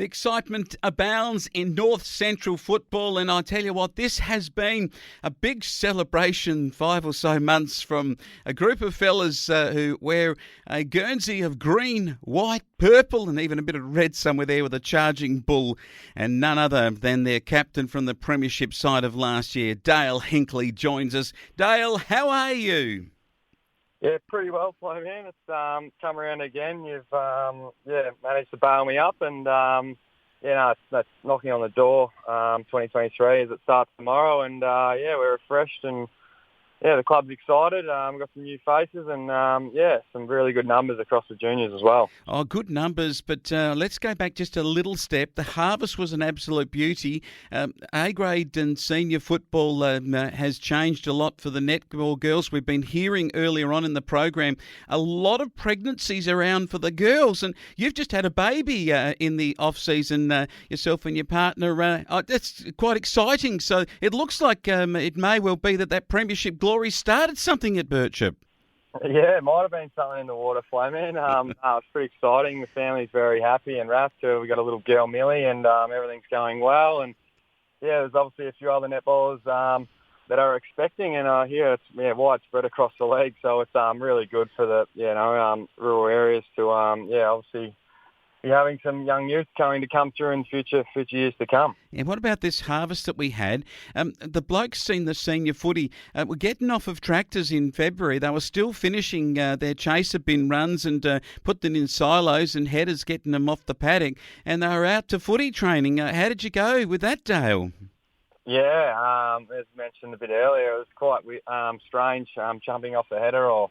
The excitement abounds in North Central football, and I tell you what, this has been a big celebration 5 or so months from a group of fellas who wear a Guernsey of green, white, purple and even a bit of red somewhere there with a charging bull, and none other than their captain from the Premiership side of last year, Dale Hinkley, joins us. Dale, how are you? Yeah, pretty well, Flowman. It's come around again. You've managed to bail me up, and that's knocking on the door. 2023 as it starts tomorrow, and we're refreshed, and the club's excited. We've got some new faces, and some really good numbers across the juniors as well. Oh, good numbers, but let's go back just a little step. The harvest was an absolute beauty. A-grade and senior football has changed a lot for the netball girls. We've been hearing earlier on in the program a lot of pregnancies around for the girls, and you've just had a baby in the off-season, yourself and your partner. That's quite exciting. So it looks like it may well be that Premiership glory started something at Birchip. Yeah, it might have been something in the water, Flowman. It's pretty exciting. The family's very happy and wrapped. We got a little girl, Millie, and everything's going well. And there's obviously a few other netballers that are expecting, and here it's widespread across the league. So it's really good for the rural areas to obviously be having some young youth going to come through in future years to come. And what about this harvest that we had? The blokes seen the senior footy were getting off of tractors in February. They were still finishing their chaser bin runs and put them in silos, and headers getting them off the paddock, and they were out to footy training. How did you go with that, Dale? Yeah, as mentioned a bit earlier, it was quite strange jumping off the header or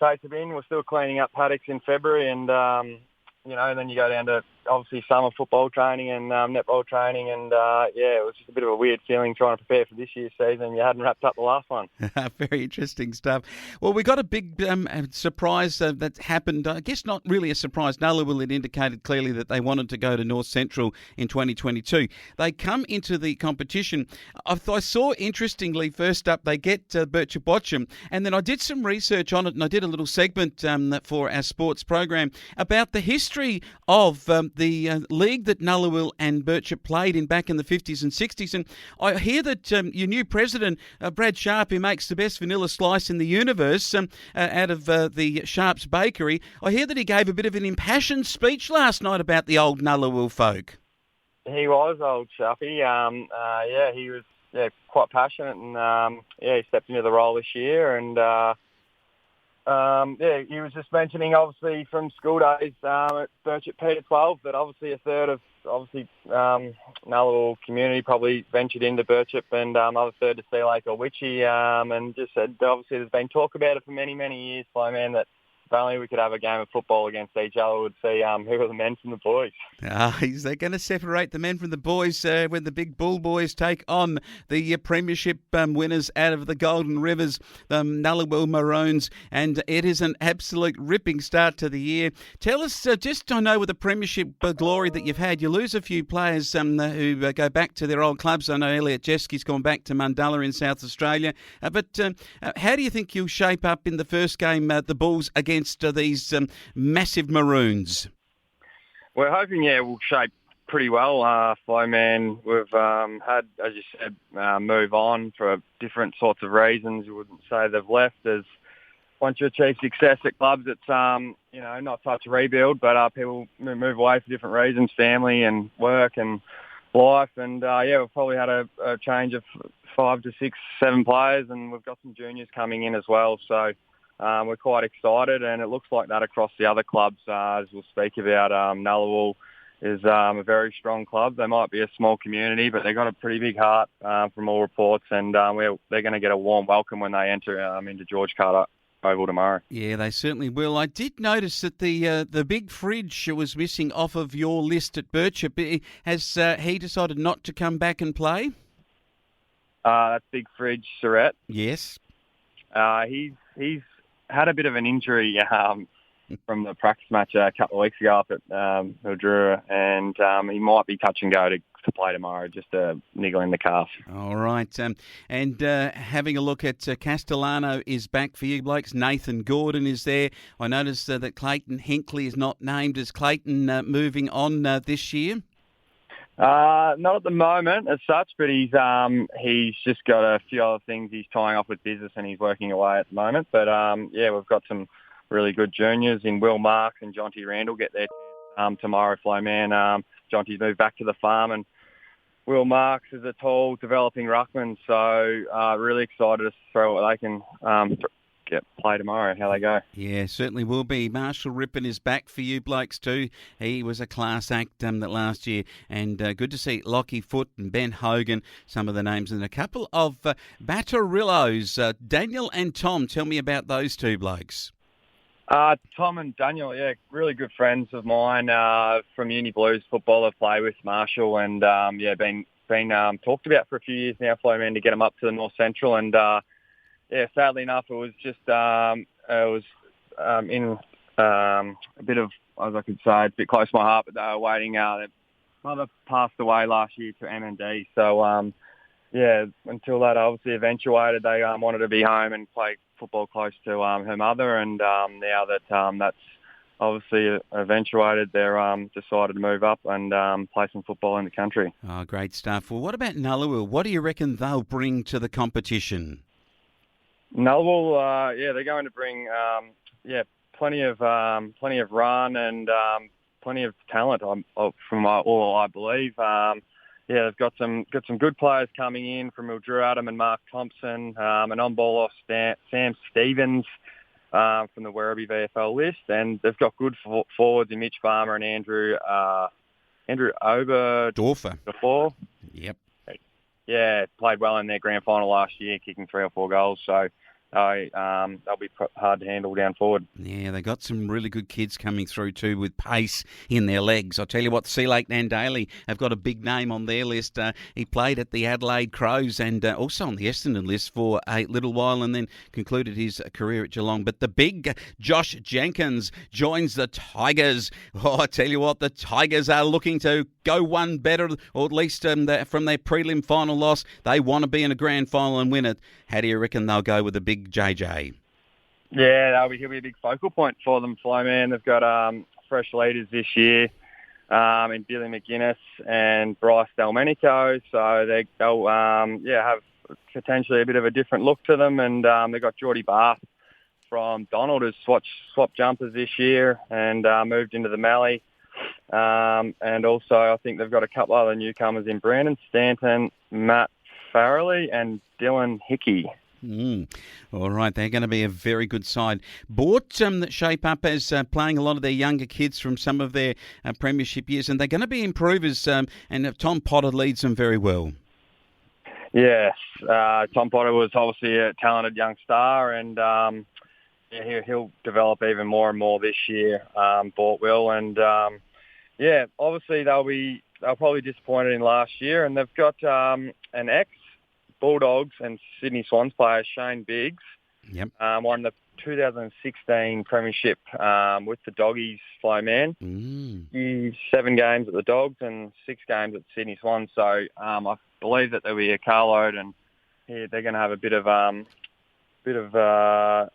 chaser bin. We're still cleaning up paddocks in February, and then you go down to obviously summer football training and netball training, and it was just a bit of a weird feeling trying to prepare for this year's season. You hadn't wrapped up the last one. Very interesting stuff. Well, we got a big surprise that happened. I guess not really a surprise. Nullarbor had indicated clearly that they wanted to go to North Central in 2022. They come into the competition. I saw, interestingly, first up, they get Birchip-Watchem, and then I did some research on it, and I did a little segment for our sports program about the history of the league that Nullarbor and Birchip played back in the 50s and 60s. And I hear that your new president, Brad Sharp, who makes the best vanilla slice in the universe out of the Sharp's Bakery, I hear that he gave a bit of an impassioned speech last night about the old Nullarbor folk. He was old Sharpie. He was quite passionate, and he stepped into the role this year, and he was just mentioning, obviously, from school days at Birchip P12 that obviously a third of Nullarbor community probably ventured into Birchip, and other third to Sea Lake or Witchy, and just said obviously there's been talk about it for many, many years, Flowman, that if only we could have a game of football against each other, we'd see who are the men from the boys. They're going to separate the men from the boys when the big bull boys take on the Premiership winners out of the Golden Rivers, the Nullarbor Maroons, and it is an absolute ripping start to the year. Tell us, I know with the Premiership glory that you've had, you lose a few players who go back to their old clubs. I know Elliot Jeski's gone back to Mundalla in South Australia, but how do you think you'll shape up in the first game, the Bulls against these massive Maroons? We're hoping, we'll shape pretty well, Flowman. We've had, as you said, move on for different sorts of reasons. You wouldn't say they've left. As once you achieve success at clubs, it's not such a rebuild, but people move away for different reasons, family and work and life. And we've probably had a change of 5 to 6, 7 players, and we've got some juniors coming in as well. So we're quite excited, and it looks like that across the other clubs, as we'll speak about. Nullarbor is a very strong club. They might be a small community, but they've got a pretty big heart from all reports, and they're going to get a warm welcome when they enter into George Carter Oval tomorrow. Yeah, they certainly will. I did notice that the big fridge was missing off of your list at Birchip. Has he decided not to come back and play? That's Big Fridge Surrett. Yes. He's had a bit of an injury from the practice match a couple of weeks ago up at Mildura, and he might be touch and go to play tomorrow, just a niggle in the calf. All right. And having a look at Castellano is back for you blokes. Nathan Gordon is there. I noticed that Clayton Hinkley is not named. Is Clayton moving on this year? Not at the moment as such, but he's just got a few other things he's tying off with business and he's working away at the moment. But we've got some really good juniors in Will Marks and Jonty Randall get there tomorrow, Flowman. Jonty's moved back to the farm and Will Marks is a tall, developing ruckman, so really excited to throw what they can play tomorrow, how they go. Yeah, certainly will be. Marshall Rippon is back for you blokes too. He was a class act that last year, and good to see Lockie Foote and Ben Hogan, some of the names, and a couple of Batarillos, Daniel and Tom. Tell me about those two blokes. Tom and Daniel, really good friends of mine from Uni Blues football. I've played with Marshall and been talked about for a few years now, Flowman, to get them up to the North Central. And sadly enough, it was just in a bit of, as I could say, it's a bit close to my heart, but they were waiting. Their mother passed away last year to MND, so until that obviously eventuated, they wanted to be home and play football close to her mother, and now that that's obviously eventuated, they're decided to move up and play some football in the country. Oh, great stuff. Well, what about Nullarbor? What do you reckon they'll bring to the competition? Nullarbor, they're going to bring plenty of run and plenty of talent from all I believe. They've got some good players coming in from Mildura Adam and Mark Thompson, an on-ball off Sam Stevens from the Werribee VFL list, and they've got good forwards in Mitch Farmer and Andrew Oberdorfer before. Yep. Yeah, played well in their grand final last year, kicking 3 or 4 goals, so they'll be hard to handle down forward. Yeah, they got some really good kids coming through too with pace in their legs. I'll tell you what, Sea Lake Nandaly have got a big name on their list. He played at the Adelaide Crows and also on the Essendon list for a little while and then concluded his career at Geelong. But the big Josh Jenkins joins the Tigers. Oh, I tell you what, the Tigers are looking to go one better, or at least from their prelim final loss. They want to be in a grand final and win it. How do you reckon they'll go with the big JJ? Yeah, he'll be a big focal point for them, Flowman. They've got fresh leaders this year in Billy McGuinness and Bryce Delmenico, so they'll have potentially a bit of a different look to them. And they've got Geordie Bath from Donald who's swapped jumpers this year and moved into the Mallee. And also I think they've got a couple other newcomers in Brandon Stanton, Matt Farrelly and Dylan Hickey. All right, they're going to be a very good side. Bought that shape up as playing a lot of their younger kids from some of their premiership years, and they're going to be improvers, and Tom Potter leads them very well. Yes, Tom Potter was obviously a talented young star, and he'll develop even more and more this year, Bort will, and obviously they'll probably be disappointed in last year, and they've got an Bulldogs and Sydney Swans player, Shane Biggs, won the 2016 Premiership with the Doggies, Flowman. He's 7 games at the Dogs and 6 games at Sydney Swans. So I believe that there'll be a carload, and they're going to have a bit of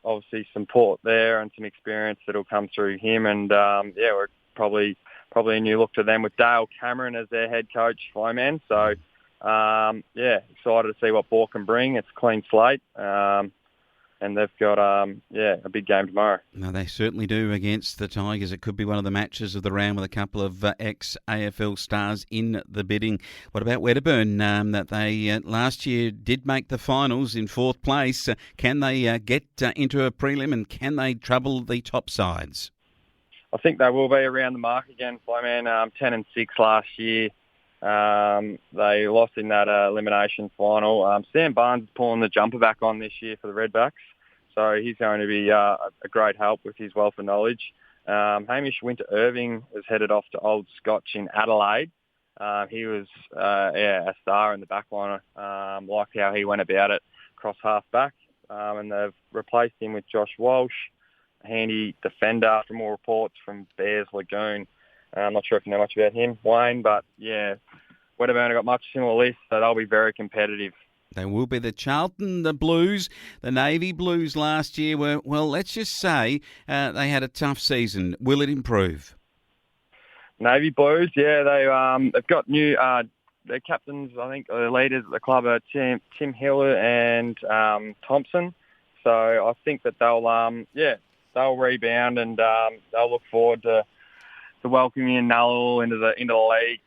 obviously support there and some experience that'll come through him. And we're probably a new look to them with Dale Cameron as their head coach, Flowman. So. Excited to see what Bourke can bring. It's a clean slate, and they've got a big game tomorrow. No, they certainly do against the Tigers. It could be one of the matches of the round with a couple of ex-AFL stars in the bidding. What about Wedderburn? That they last year did make the finals in 4th place. Can they get into a prelim, and can they trouble the top sides? I think they will be around the mark again, Flowman. 10-6 last year. They lost in that elimination final. Sam Barnes is pulling the jumper back on this year for the Redbacks, so he's going to be a great help with his wealth of knowledge. Hamish Winter-Irving was headed off to Old Scotch in Adelaide. He was a star in the back line. Liked how he went about it across half back, and they've replaced him with Josh Walsh. handy defender from all reports from Bears Lagoon. I'm not sure if you know much about him, Wayne, but yeah, Wedderburn have got much similar list, so they'll be very competitive. They will be. The Charlton, the Blues, the Navy Blues last year were, well, let's just say they had a tough season. Will it improve? Navy Blues, yeah, they've got new their captains. I think the leaders at the club are Tim Hiller and Thompson. So I think that they'll rebound and they'll look forward to welcoming Nullarbor into the league.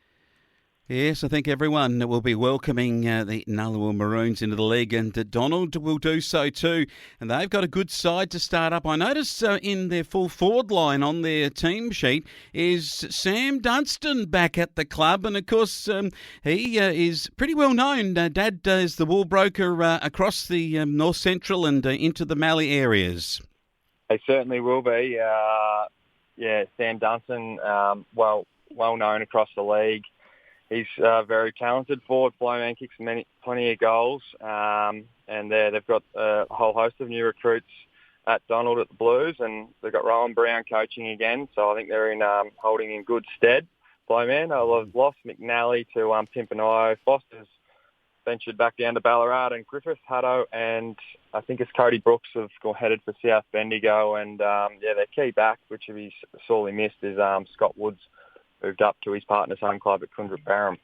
Yes, I think everyone will be welcoming the Nullarbor Maroons into the league, and Donald will do so too. And they've got a good side to start up. I notice in their full forward line on their team sheet is Sam Dunstan back at the club, and of course he is pretty well known. Dad is the wool broker across the North Central and into the Mallee areas. They certainly will be. Sam Dunstan, well known across the league. He's very talented forward. Flowman kicks plenty of goals. And they've got a whole host of new recruits at Donald at the Blues, and they've got Rowan Brown coaching again. So I think they're holding in good stead. Flowman, I've lost McNally to Pimpernel. Foster's ventured back down to Ballarat, and Griffith, Hutto, and I think it's Cody Brooks have headed for South Bendigo. And their key back, which will be sorely missed, is Scott Woods. Moved up to his partner's home club at Cundrip-Barham.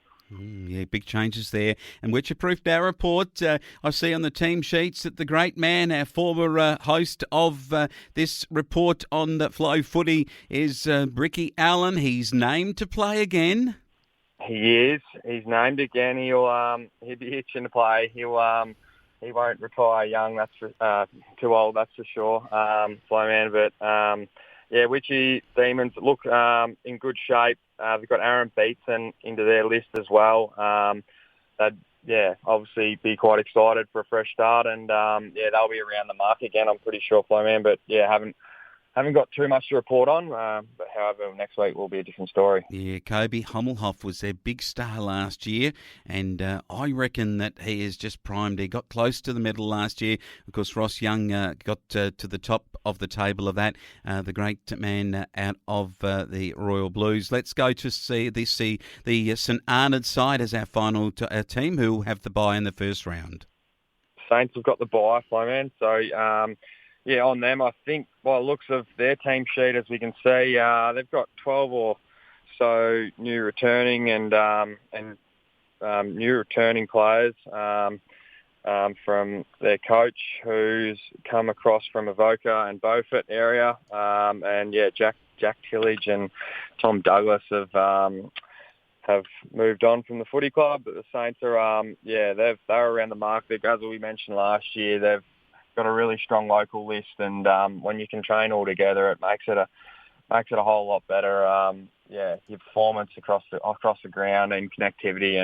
Big changes there. And Birchip-Watchem now report, I see on the team sheets that the great man, our former host of this report on the Flow Footy, is Bricky Allen. He's named to play again. He is. He's named again. He'll be itching to play. He won't retire young. That's too old. That's for sure. Flowman, but. Witchy Demons look in good shape. They've got Aaron Beatson into their list as well. They'd obviously be quite excited for a fresh start, and they'll be around the mark again, I'm pretty sure, Flowman. But haven't got too much to report on. But however, next week will be a different story. Yeah, Kobe Hummelhoff was their big star last year, and I reckon that he is just primed. He got close to the medal last year. Of course, Ross Young got to the top of the table of that, the great man out of the Royal Blues. Let's go to see the St Arnaud side as our final team, who will have the bye in the first round. Saints have got the bye, Flowman. So, on them, I think, by the looks of their team sheet, as we can see, they've got 12 or so new returning and new returning players from their coach, who's come across from Avoca and Beaufort area, Jack Tillage and Tom Douglas have moved on from the footy club, but the Saints are they're around the mark. As we mentioned last year, they've got a really strong local list, and when you can train all together, it makes it a whole lot better. Your performance across the ground and connectivity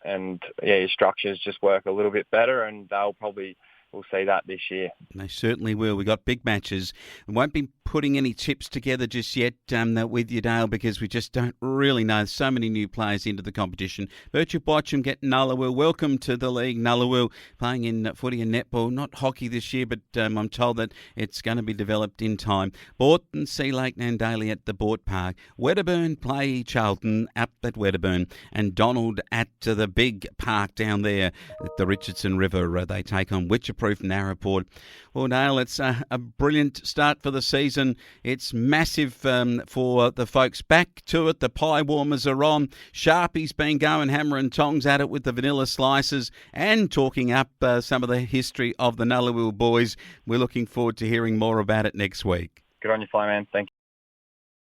and your structures just work a little bit better, and we'll see that this year. They certainly will. We've got big matches. We won't be putting any tips together just yet with you, Dale, because we just don't really know. So many new players into the competition. Birchip-Watchem get Nullarbor. Welcome to the league. Nullarbor playing in footy and netball. Not hockey this year, but I'm told that it's going to be developed in time. Borton, Sea Lake, Nandaly at the Bort Park. Wedderburn play Charlton up at Wedderburn. And Donald at the big park down there at the Richardson River. They take on Birchip-Watchem Narraport. Well, Dale, it's a brilliant start for the season. It's massive for the folks back to it. The pie warmers are on. Sharpie's been going hammer and tongs at it with the vanilla slices and talking up some of the history of the Nullarbor boys. We're looking forward to hearing more about it next week. Good on you, Flowman. Thank you.